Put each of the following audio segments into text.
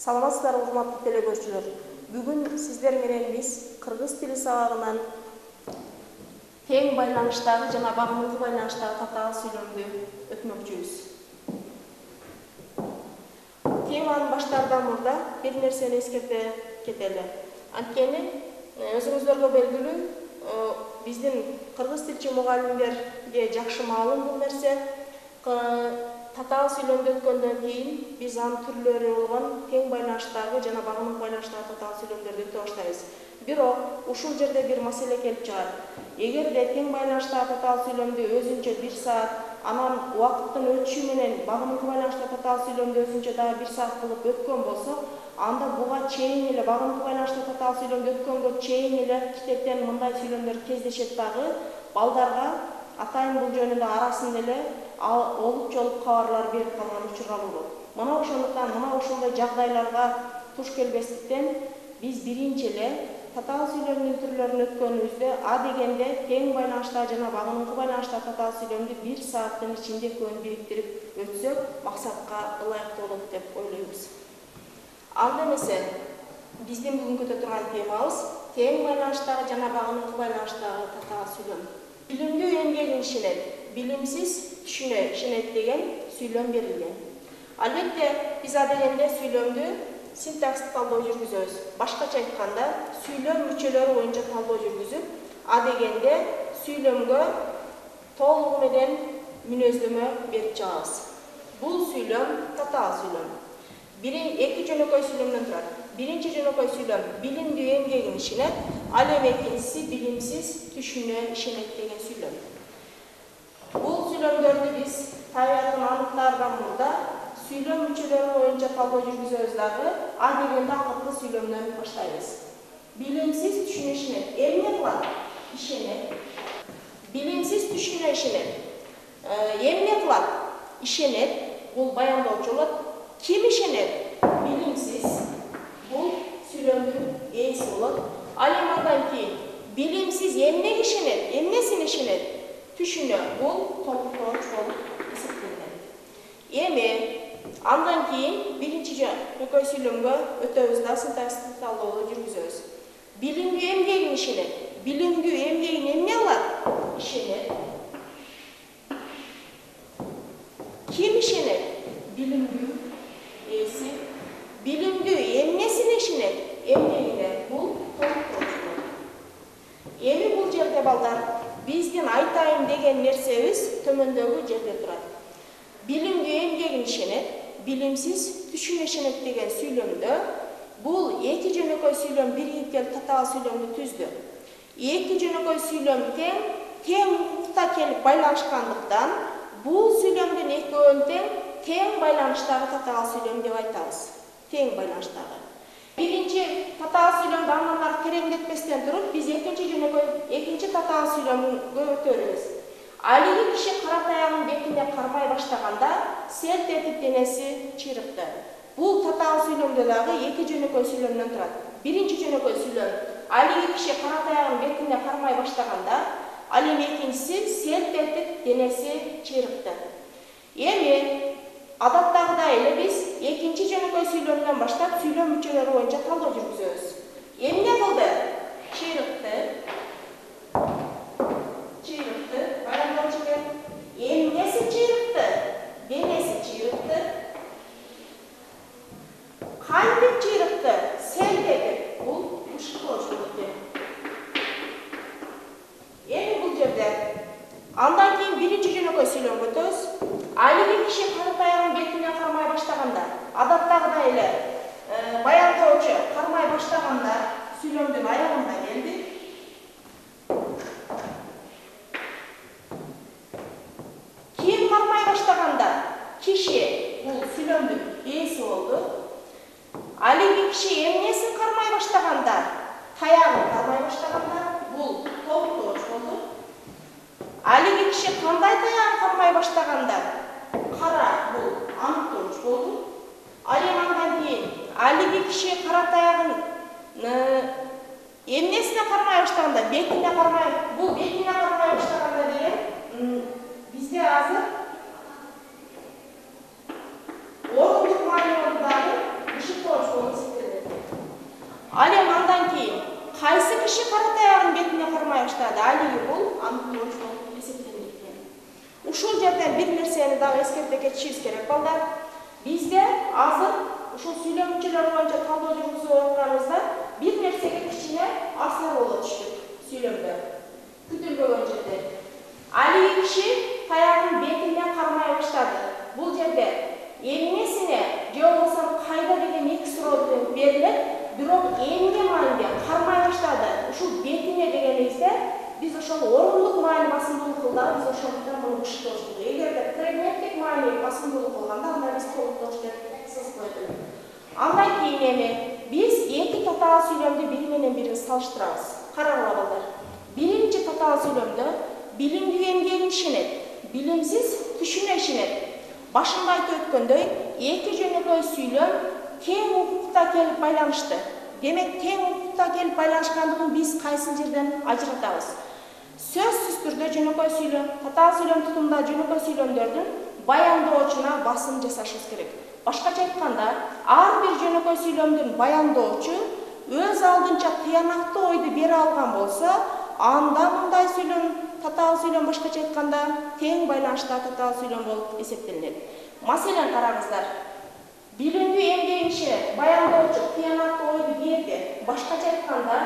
Саламатсыздар, урматтуу телекөрүүчүлөр. Бүгүн сиздер менен биз кыргыз тили сабагынан тең байланыштагы жана багымдуу байланыштагы татаал сүйлөмдү өтмөкчүбүз. Теманы баштаардан мурда бир нерсени эскерте кетели. Анткени өзүңүздөргө белгилүү, биздин кыргыз тилчи мугалимдерге жакшы маалым бул нерсе. Татаал сүйлөмдү өткөндөн кийин биз анын түрлөрү болгон тең байланыштагы жана багымдуу байланыштагы татаал сүйлөмдөрдү өтө баштайбыз. Бирок ушул жерде бир маселе келип чыгат. Эгерде тең байланыштагы татаал сүйлөмдү өзүнчө 1 саат, анан убакыттын өтүшү менен багымдуу байланыштагы татаал сүйлөмдү өзүнчө дагы 1 саат кылып өткөн болсок, анда буга чейин эле багымдуу байланыштагы татаал сүйлөмдү өткөнгө чейин эле китептен мындай сүйлөмдөр кездешет дагы, балдарга атайын бул жөнүндө арасында эле олуп жолуп кабарлар берип калган учурлар болот. Мына ошондуктан мына ошондой жагдайларга туш келбестиктен биз биринчи эле татаал сүйлөмдүн түрлөрүн өткөнүбүздө а дегенде тең байланыштагы жана багымдуу байланыштагы татаал сүйлөмдү 1 сааттын ичинде көөн бириктирип өтсөк, максатка ылайыктуу болот деп ойлойбуз. Анда эмесе биздин бүгүнкү өтө турган темабыз тең байланыштагы жана багымдуу байланыштагы татаал сүйлөм. Билимдүү эмгегин ишенет, билимсиз түшүнө ишенет деген сүйлөм берилген. Албетте, биз а дегенде сүйлөмдү синтакстык талдоо жүргүзөбүз. Башкача айтканда, сүйлөм мүчөлөрү боюнча талдоо жүргүзүп, а дегенде сүйлөмгө толугу менен мүнөздөмө берип чыгабыз. Бул сүйлөм татаал сүйлөм. Эки жөнөкөй сүйлөмдөн турат. Биринчи жөнөкөй сүйлөм билимдүү эмгегин ишенет, ал эми экинчиси билимсиз түшүнө ишенет деген сүйлөм. Бул сүйлөмдөрдү биз табиятын аныктаардан мурда сүйлөм мүчөлөрү боюнча талдоо жүргүзөбүз дагы, а дегенде акыркы сүйлөмдөн баштайбыз. Билимсиз түшүнө ишенет. Эмне кылат? Ишенет. Билимсиз түшүнө ишенет. Эмне кылат? Ишенет. Бул баяндоочу болот. Ким ишенет? Билимсиз. Бул сүйлөмдүн ээси болот. Ал эми андан кийин билимсиз эмнеге ишенет? Эмнесине ишенет? Түшүнө. Бул толуктооч болуп эсептелет. Эми андан кийин биринчи жөнөкөй сүйлөмгө өтөбүз да синтакстык талдоодо жүргүзөбүз. Билимдүү эмгегин ишенет. Билимдүү эмгегин эмне кылат? Ишенет. Ким ишенет? Билимдүү ээси. Билимдүү эмнесине ишенет? Эмнегине. Бул толуктооч болот. Эми бул жерде балдар биздин айтайын деген нерсебиз төмөндөгү жерде турат. Билимдүү эмгегин ишенет, билимсиз түшүнө ишенет деген сүйлөмдө бул эки жөнөкөй сүйлөм биригип келип татаал сүйлөмдү түздү. Эки жөнөкөй сүйлөм тең укукта келип байланышкандыктан бул сүйлөмдүн экөөнүн тең байланыштагы татаал сүйлөм деп айтабыз. Тең байланыштагы. Биринчи татаал сүйлөмдү андан ары тереңдетпестен туруп, биз экинчи татаал сүйлөмгө өтөбүз. Алиги киши кара таягын бетине кармай баштаганда селт этип денеси чыйрыкты. Бул татаал сүйлөмдө дагы эки жөнөкөй сүйлөмдөн турат. Биринчи жөнөкөй сүйлөм алиги киши кара таягын бетине кармай баштаганда, ал эми экинчиси селт этип денеси чыйрыкты. Эми адаттагыдай эле биз экинчи жөнөкөй сүйлөмдөн баштап сүйлөм мүчөлөрү боюнча талдоо жүргүзөбүз. Эмне кылды? Чыйрыкты. Чыйрыкты. Баяндоочу экен. Эмнеси чыйрыкты? Денеси чыйрыкты. Кантип чыйрыкты? Селт этип. Бул ушкылооч болот экен. Эми бул жерде андан кийин биринчи жөнөкөй сүйлөмгө өтөбүз. Алиги киши кара таягын бетине кармай баштаганда, адаттагыдай эле баяндоочу кармай баштаганда сүйлөмдүн аягында келди. Ким кармай баштаганда? Киши. Бул сүйлөмдүн ээси болду. Алиги киши эмнесин кармай баштаганда? Таягын кармай баштаганда. Бул толуктооч болду. Алиги киши кандай таягын кармай баштаганда? Кара. Бул аныктооч болду. Ал эми андан кийин алиги киши кара таягын эмнесине кармай баштаганда? Бетине кармай. Бул бетине кармай алии бул аныктооч болуп эсептелет экен. Ушул жерден бир нерсени дагы эскерте кетишибиз керек балдар. Бизде азыр ушул сүйлөм мүчөлөрү боюнча талдоо жүргүзүп атканыбызда бир нерсеге кичине асар боло түштүк сүйлөмдө. Күтүлбөгөн жерде. Алии киши таягын бетине кармай баштады. Бул жерде эмнесине же болбосо кайда деген эки суроо берилет, бирок эмне мааниде кармай баштады. Ушул бетине дегенибизде биз ошол орундук маани басымдуулук кылдык, биз ошондуктан муну кыштоочтук. Эгерде предметтик маани басымдуулук кылганда анда биз толуктооч деп сызып койдук. Андан кийин эми биз эки татаал сүйлөмдү бири менен бирин салыштырабыз. Караңыздар балдар. Биринчи татаал сүйлөмдө билимдүү эмгегин ишенет, билимсиз түшүнө ишенет. Башында айтып өткөндөй, эки жөнөкөй сүйлөм тең укукта келип байланышты. Демек, тең укукта келип байланышкандыгын биз кайсы жерден ажыратабыз? Сөзсүз түрдө жөнөкөй сүйлөм, татаал сүйлөм тутумда жөнөкөй сүйлөмдөрдүн баяндоочуна басым жасашыбыз керек. Башкача айтканда, ар бир жөнөкөй сүйлөмдүн баяндоочу өз алдынча тыянактуу ойду бере алган болсо, анда мындай сүйлөм, татаал сүйлөм башкача айтканда тең байланышта татаал сүйлөм болуп эсептелинет. Маселен караңыздар. Билимдүү эмгегин ишенет, баяндоочу тыянактуу ойду берди. Башкача айтканда,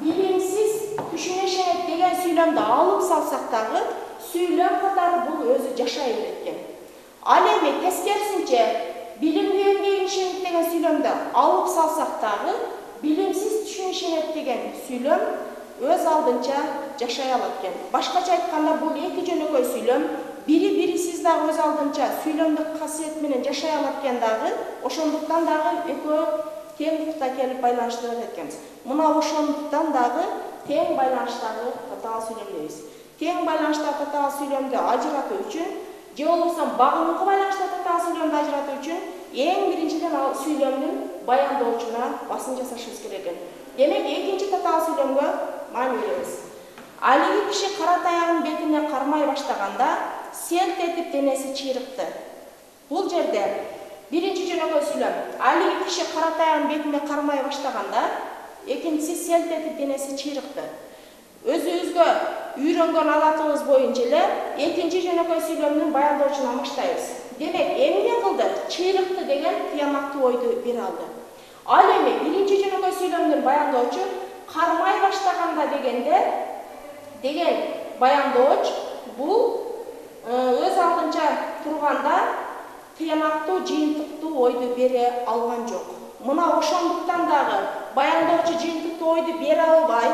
билимсиз түшүнө ишенет деген сүйлөмдү алып салсак дагы, сүйлөм катары бул өзү жашай берет экен. Ал эми тескерисинче, билимдүү эмгегин ишенет деген сүйлөмдү алып салсак дагы, билимсиз түшүнө ишенет деген сүйлөм өз алдынча жашай алат экен. Башкача айтканда, бул эки жөнөкөй сүйлөм бири-бирисиз дагы өз алдынча сүйлөмдүк касиет менен жашай алат экен дагы, ошондуктан дагы экөө тең укукта келип байланыштырат экенбиз. Мына ошондуктан дагы тең байланыштагы татаал сүйлөм дейбиз. Тең байланыштагы татаал сүйлөмдү ажыратуу үчүн, же болбосо багымыңкы байланыштагы татаал сүйлөмдү ажыратуу үчүн эң биринчиден ал сүйлөмдүн баяндоочуна басым жасашыбыз керек экен. Демек, экинчи татаал сүйлөмгө маани беребиз. Алии киши кара таягын бетине кармай баштаганда селт этип денеси чыйрыкты. Бул жерде биринчи жөнөкөй сүйлөм. Алии киши кара таягын бетине кармай баштаганда, экинчиси селт этип денеси чыйрыкты. Өзүбүзгө үйрөнгөн адатыбыз боюнча эле экинчи жөнөкөй сүйлөмдүн баяндоочуна баштайбыз. Демек, эмне кылды? Чыйрыкты деген тыянактуу ойду бере алды. Ал эми биринчи жөнөкөй сүйлөмдүн баяндоочу кармай баштаганда деген баяндооч бул өз алдынча турганда тыянактуу жыйынтыктуу ойду бере алган жок. Мына ошондуктан дагы баяндоочу жыйынтыктуу ойду бере албай,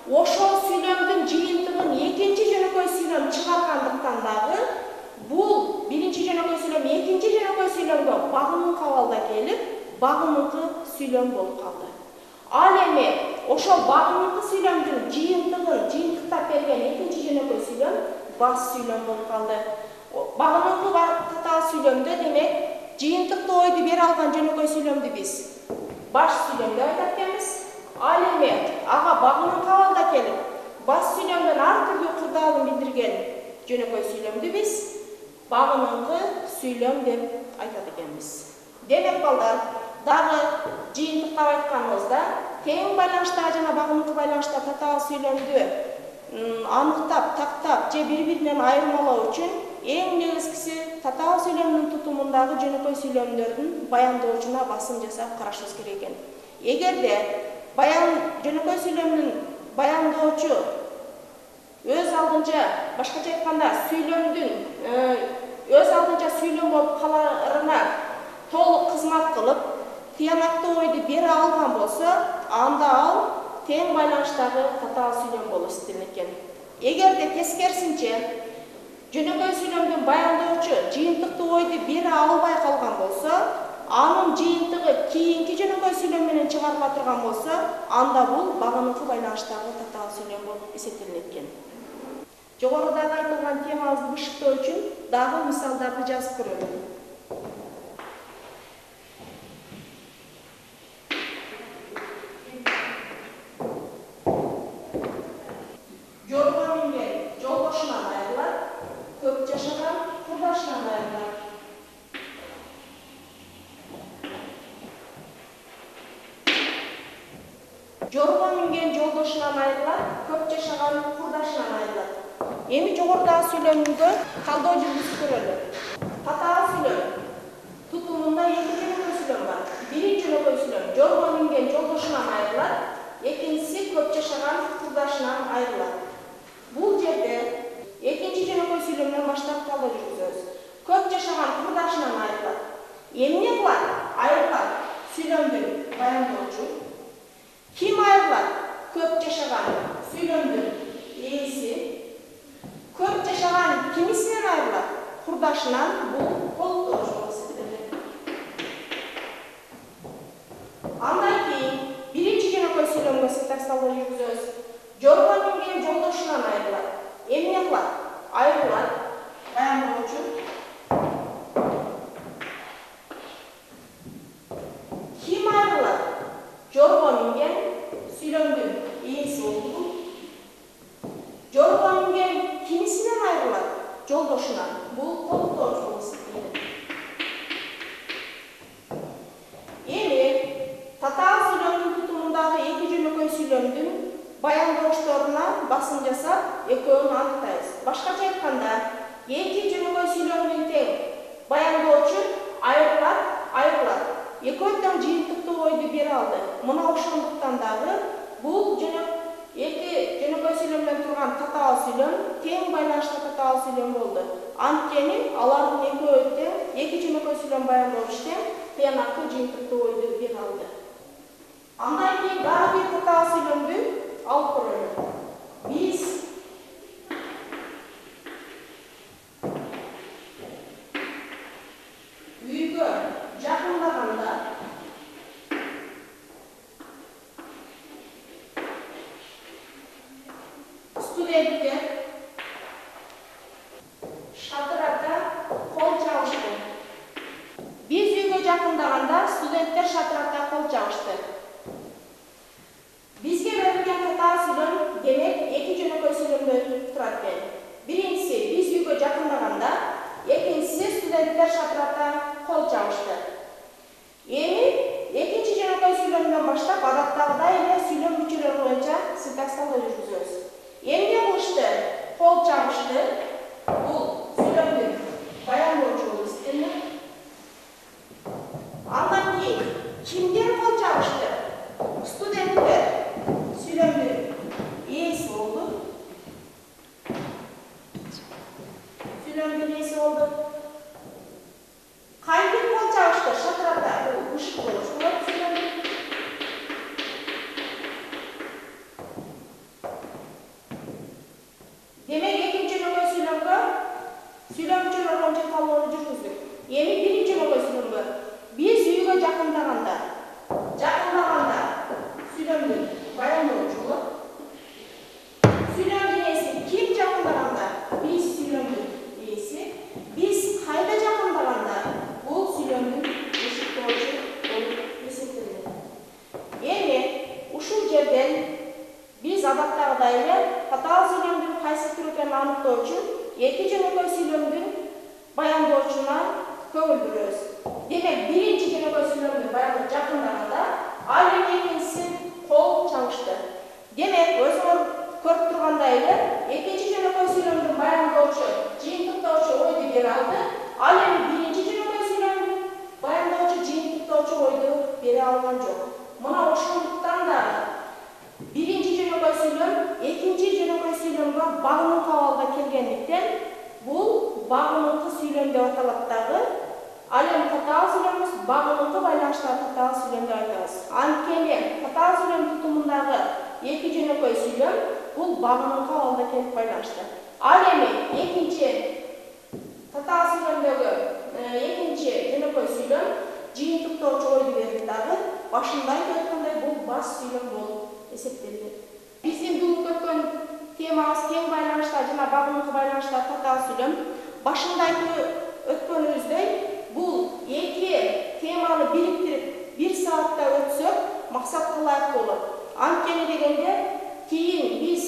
ошол сүйлөмдүн жыйынтыгын экинчи жөнөкөй сүйлөм чыгаргандыктан дагы бул биринчи жөнөкөй сүйлөм экинчи жөнөкөй сүйлөмгө багымыңкы абалда келип, багымыңкы сүйлөм болуп калды. Ал эми ошол багымыңкы сүйлөмдүн жыйынтыктап берген экинчи жөнөкөй сүйлөм бас сүйлөм болуп калды. Багымыңкы татаал сүйлөмдө демек жыйынтыктуу ойду бере алган жөнөкөй сүйлөмдү биз баш сүйлөм деп айтат экенбиз. Ал эми ага багымыңкы абалда келип, бас сүйлөмдөн ар түрдүү кырдаалын билдирген жөнөкөй сүйлөмдү биз багымыңкы сүйлөм деп айтат экенбиз. Демек балдар, дагы жыйынтыктап айтканыбызда, тең байланыштагы жана багымыңкы байланыштагы татаал сүйлөмдү аныктап, тактап же бири-биринен айырмалоо үчүн эң негизгиси татаал сүйлөмдүн тутумундагы жөнөкөй сүйлөмдөрдүн баяндоочуна басым жасап карашыбыз керек экен. Эгерде жөнөкөй сүйлөмдүн баяндоочу өз алдынча, башкача айтканда, өз алдынча сүйлөм болуп каларына толук кызмат кылып, тыянактуу ойду бере алган болсо, анда ал тең байланыштагы татаал сүйлөм болуп эсептелет экен. Эгерде тескерисинче жөнөкөй сүйлөмдүн баяндоочу жыйынтыктуу ойду бере албай калган болсо, анын жыйынтыгы кийинки жөнөкөй сүйлөм менен чыгарыла турган болсо, анда бул багымыңкы байланыштагы татаал сүйлөм болуп эсептелет экен. Жогорудагы айтылган темабызды бышыктоо үчүн дагы мисалдарды жазып көрөлү. Жорго минген жолдошунан айрылат, көп жашаган курдашынан айрылат. Жорго минген жолдошунан айрылат, көп жашаган курдашынан Эми жогорудагы сүйлөмдө талдоо жүргүзүп көрөлү. Татаал сүйлөм тутумунда эки жөнөкөй сүйлөм бар. Биринчи жөнөкөй сүйлөм жорго минген жолдошунан айрылат, экинчиси көп жашаган курдашынан айрылат. Бул жерде экинчи жөнөкөй сүйлөмдөн баштап талдоо жүргүзөбүз. Көп жашаган курдашынан айрылат. Эмне кылат? Айрылат сүйлөмдүн баяндоочу. Ким айрылат? Көп жашаган сүйлөмдүн ээси. Көп жашаган кимисинен айрылат? Курдашынан. Бул колдооч болуп эсептелет. Андан кийин биринчи жөнөкөй сүйлөмгө синтакс талдоо жүргүзөбүз. Жорго минген жолдошунан айрылат. Эмне кылат? Айрылат баяндоочу. Ким айрылат? Жорго минген сүйлөмдүн ээси болду. Жорго минген кимисинен айрылат? Жолдошунан. Бул колдооч болуп эсептелет. Эми татаал сүйлөмдүн тутумундагы эки жөнөкөй сүйлөмдүн баяндоочторуна басым жасап, экөөнү аныктайбыз. Башкача айтканда, эки жөнөкөй сүйлөмдүн тең баяндоочу айрылат. Экөө тең жыйынтыктуу ойду бере алды. Мына ошондуктан дагы бул эки жөнөкөй сүйлөмдөн турган татаал сүйлөм тең байланыштуу татаал сүйлөм болду. Анткени алардын экөө тең, эки жөнөкөй сүйлөм баяндоочу тең тыянактуу жыйынтыктуу ойду бере алды. Андан кийин дагы бир татаал сүйлөмдү алып көрөлү. Биз үйгө жакындаганда студенттер шатырата кол чабышты. Биз үйгө жакындаганда студенттер шатырата кол чабышты. Бизге берилген татаал сүйлөм демек эки жөнөкөй сүйлөмдөн турат экен. Биринчиси биз үйгө жакындаганда, экинчиси студенттер шатырата кол чабышты. Эми экинчи жөнөкөй сүйлөмдөн баштап адаттагыдай эле сүйлөм мүчөлөрү боюнча синтакс талдоо жүргүзөбүз. Эмне кылышты? Кол чабышты. Бул сүйлөмдүн баяндоочу болуп эсептелет. Андан кийин кимдер кол чабышты? Студенттер. Сүйлөмдүн ээси болду. Сүйлөмдүн ээси болду. Кайбир кол чабышты? Шатырата. Бул ышык болуш болот сүйлөмдүн. Демек экинчи жөнөкөй сүйлөмгө сүйлөм мүчөлөрү боюнча талдоону жүргүздүк. Эми биринчи жөнөкөй сүйлөмгө биз үйгө жакындаганда сүйлөмдүн баяндоочу болот. Сүйлөмдүн ээси ким жакындаганда? Биз сүйлөмдүн ээси. Биз кайда жакындаганда? Бул сүйлөмдүн ышыктоочу болуп эсептелет. Эми ушул жерден биз адаттагыдай эле татаал сүйлөмдүн кайсы түрү экенин аныктоо үчүн эки жөнөкөй сүйлөмдүн баяндоочуна көңүл бурөбүз. Демек биринчи жөнөкөй сүйлөмдүн баяндоо жакындаганда, ал эми экинчиси кол чабышты. Демек өзүңөр көрүп тургандай эле экинчи жөнөкөй сүйлөмдүн баяндоочу, жыйынтыктоочу ойду бере алды. Ал эми биринчи жөнөкөй сүйлөмдүн баяндоочу, жыйынтыктоочу ойду бере алган жок. Мына ошондуктан дагы биринчи жөнөкөй сүйлөм экинчи жөнөкөй сүйлөмгө багыныңкы абалда келгендиктен бул багыныңкы сүйлөм деп аталат дагы. Ал эми татаал сүйлөмүбүз багыныңкы байланыштагы татаал сүйлөм деп айтабыз. Анткени татаал сүйлөм тутумундагы эки жөнөкөй сүйлөм бул багыныңкы абалда келип байланышты. Ал эми экинчи татаал сүйлөмдөгү экинчи жөнөкөй сүйлөм жыйынтыктоочу ойду берип дагы башында айткандай бул баш сүйлөм болуп эсептелет. Биздин бүгүнкү өткөн темабыз тең байланышта жана багыныңкы байланышта татаал сүйлөм. Башында айтып өткөнүбүздөй бул эки теманы бириктирип 1 саатта өтсөк максатка ылайык болот. Анткени дегенде кийин биз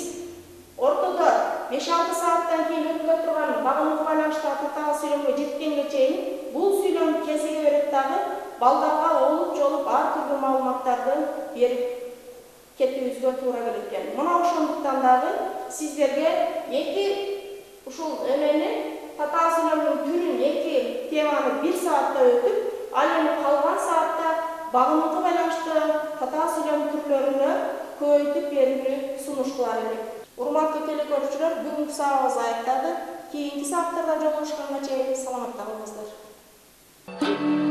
ортодо 5-6 сааттан кийин өткөрө турган багыныңкы байланыштагы татаал сүйлөмгө жеткенге чейин бул сүйлөм кезиге берет дагы балдарга олуп жолуп ар түрдүү маалыматтарды берип кетүүбүзгө туура келет экен. Мына ошондуктан дагы сиздерге эки ушул эмени татаал сүйлөмдүн түрүн 2 теманы 1 саатта өтүп, ал эми калган саатта багымынга байланыштуу татаал сүйлөм түрлөрүнө көбөйтүп берүүнү сунуш кылар элек. Урматтуу телекөрүүчүлөр, бүгүнкү сабагыбыз аякталды. Кийинки сабактарда жолугушканга чейин саламатта болуңуздар.